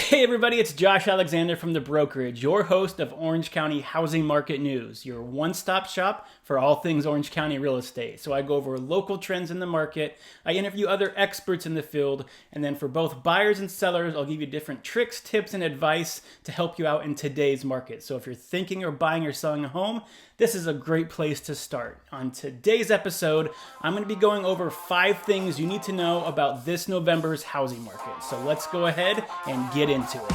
Hey everybody, it's Josh Alexander from The Brokerage, your host of Orange County Housing Market News, your one-stop shop for all things Orange County real estate. So I go over local trends in the market, I interview other experts in the field, and then for both buyers and sellers, I'll give you different tricks, tips, and advice to help you out in today's market. So if you're thinking of buying or selling a home, this is a great place to start. On today's episode, I'm going to be going over 5 things you need to know about this November's housing market. So let's go ahead and get into it.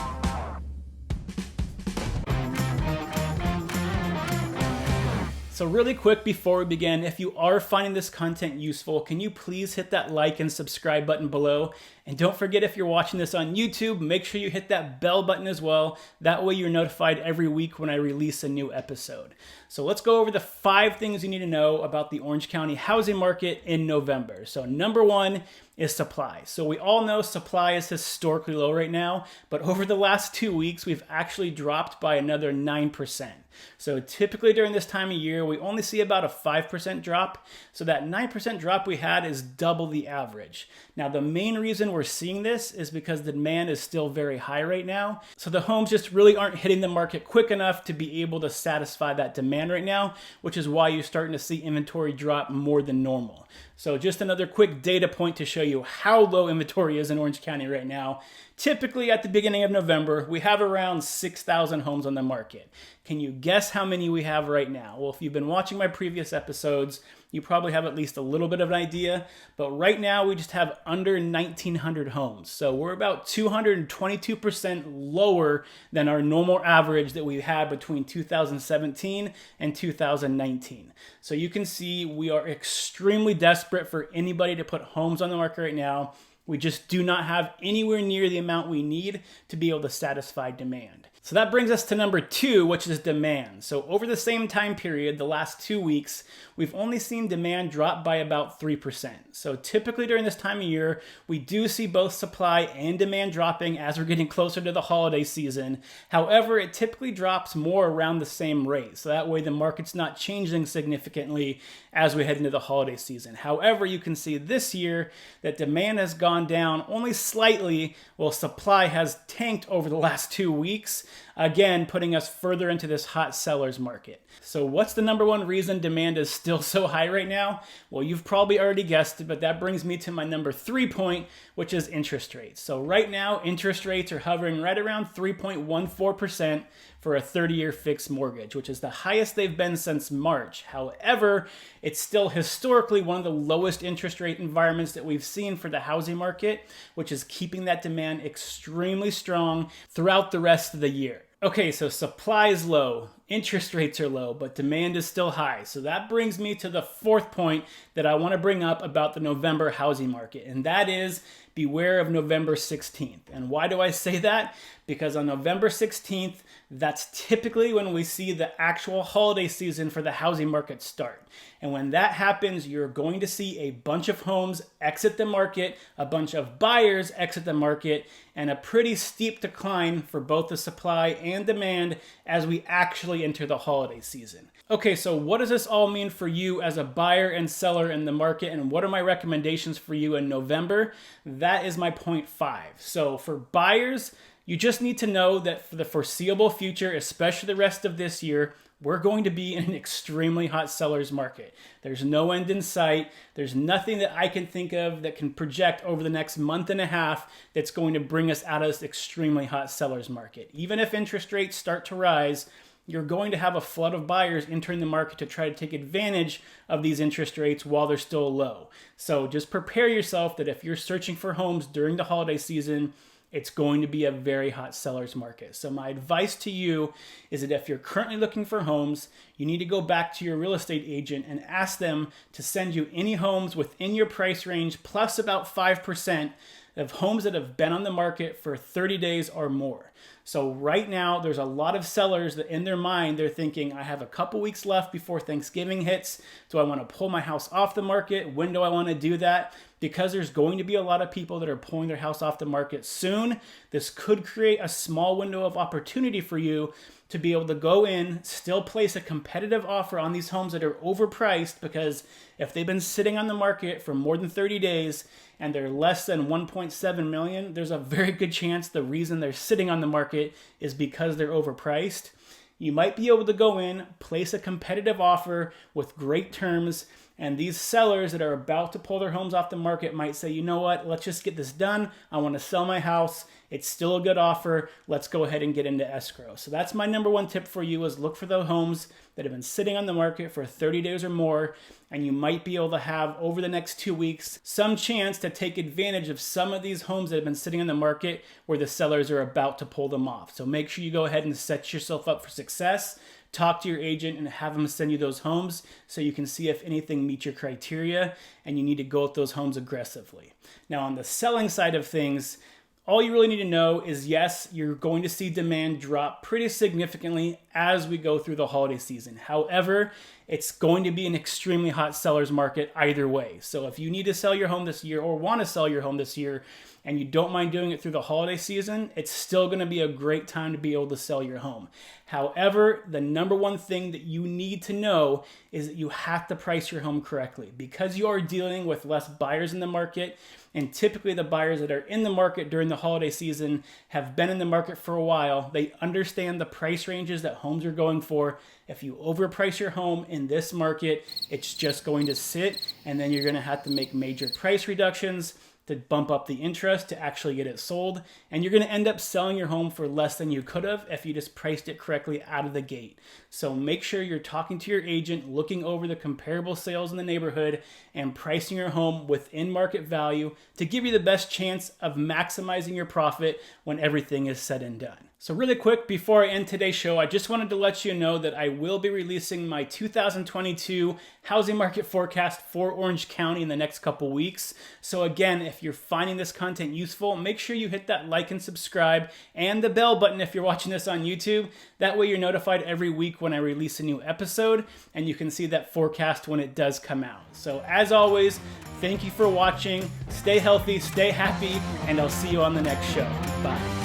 So really quick before we begin, if you are finding this content useful, can you please hit that like and subscribe button below? And don't forget, if you're watching this on YouTube, make sure you hit that bell button as well. That way you're notified every week when I release a new episode. So let's go over the 5 things you need to know about the Orange County housing market in November. So number 1 is supply. So we all know supply is historically low right now, but over the last 2 weeks, we've actually dropped by another 9%. So typically during this time of year, we only see about a 5% drop. So that 9% drop we had is double the average. Now, the main reason we're seeing this is because the demand is still very high right now. So the homes just really aren't hitting the market quick enough to be able to satisfy that demand right now, which is why you're starting to see inventory drop more than normal. So just another quick data point to show you how low inventory is in Orange County right now. Typically at the beginning of November, we have around 6,000 homes on the market. Can you guess how many we have right now? Well, if you've been watching my previous episodes, you probably have at least a little bit of an idea, but right now we just have under 1,900 homes. So we're about 222% lower than our normal average that we had between 2017 and 2019. So you can see we are extremely desperate for anybody to put homes on the market right now. We just do not have anywhere near the amount we need to be able to satisfy demand. So that brings us to number 2, which is demand. So over the same time period, the last 2 weeks, we've only seen demand drop by about 3%. So typically during this time of year, we do see both supply and demand dropping as we're getting closer to the holiday season. However, it typically drops more around the same rate. So that way the market's not changing significantly as we head into the holiday season. However, you can see this year that demand has gone down only slightly, while supply has tanked over the last 2 weeks. Again, putting us further into this hot seller's market. So what's the number 1 reason demand is still so high right now? Well, you've probably already guessed it, but that brings me to my number 3 point, which is interest rates. So right now, interest rates are hovering right around 3.14% for a 30-year fixed mortgage, which is the highest they've been since March. However, it's still historically one of the lowest interest rate environments that we've seen for the housing market, which is keeping that demand extremely strong throughout the rest of the year. Okay, so supply is low, interest rates are low, but demand is still high. So that brings me to the 4th point that I want to bring up about the November housing market, and that is beware of November 16th. And why do I say that? Because on November 16th, that's typically when we see the actual holiday season for the housing market start. And when that happens, you're going to see a bunch of homes exit the market, a bunch of buyers exit the market, and a pretty steep decline for both the supply and demand as we actually enter the holiday season. Okay, so what does this all mean for you as a buyer and seller in the market, and what are my recommendations for you in November? That is my point 5. So for buyers, you just need to know that for the foreseeable future, especially the rest of this year, we're going to be in an extremely hot seller's market. There's no end in sight. There's nothing that I can think of that can project over the next month and a half that's going to bring us out of this extremely hot seller's market. Even if interest rates start to rise, you're going to have a flood of buyers entering the market to try to take advantage of these interest rates while they're still low. So just prepare yourself that if you're searching for homes during the holiday season, it's going to be a very hot seller's market. So my advice to you is that if you're currently looking for homes, you need to go back to your real estate agent and ask them to send you any homes within your price range plus about 5% of homes that have been on the market for 30 days or more. So right now, there's a lot of sellers that in their mind, they're thinking, I have a couple weeks left before Thanksgiving hits. Do I want to pull my house off the market? When do I want to do that? because there's going to be a lot of people that are pulling their house off the market soon, this could create a small window of opportunity for you to be able to go in, still place a competitive offer on these homes that are overpriced, because if they've been sitting on the market for more than 30 days and they're less than 1.7 million, there's a very good chance the reason they're sitting on the market is because they're overpriced. You might be able to go in, place a competitive offer with great terms, and these sellers that are about to pull their homes off the market might say, you know what, let's just get this done. I want to sell my house. It's still a good offer. Let's go ahead and get into escrow. So that's my number one tip for you, is look for the homes that have been sitting on the market for 30 days or more, and you might be able to have, over the next 2 weeks, some chance to take advantage of some of these homes that have been sitting on the market where the sellers are about to pull them off. So make sure you go ahead and set yourself up for success. Talk to your agent and have them send you those homes so you can see if anything meets your criteria, and you need to go at those homes aggressively. Now, on the selling side of things, all you really need to know is, yes, you're going to see demand drop pretty significantly as we go through the holiday season. However, it's going to be an extremely hot seller's market either way. So if you need to sell your home this year or want to sell your home this year and you don't mind doing it through the holiday season, it's still going to be a great time to be able to sell your home. However, the number one thing that you need to know is that you have to price your home correctly, because you are dealing with less buyers in the market. And typically the buyers that are in the market during the holiday season have been in the market for a while. They understand the price ranges that homes are going for. If you overprice your home in this market, it's just going to sit, and then you're going to have to make major price reductions to bump up the interest to actually get it sold. And you're going to end up selling your home for less than you could have if you just priced it correctly out of the gate. So make sure you're talking to your agent, looking over the comparable sales in the neighborhood, and pricing your home within market value to give you the best chance of maximizing your profit when everything is said and done. So really quick, before I end today's show, I just wanted to let you know that I will be releasing my 2022 housing market forecast for Orange County in the next couple weeks. So again, if you're finding this content useful, make sure you hit that like and subscribe and the bell button if you're watching this on YouTube. That way you're notified every week when I release a new episode, and you can see that forecast when it does come out. So as always, thank you for watching. Stay healthy, stay happy, and I'll see you on the next show. Bye.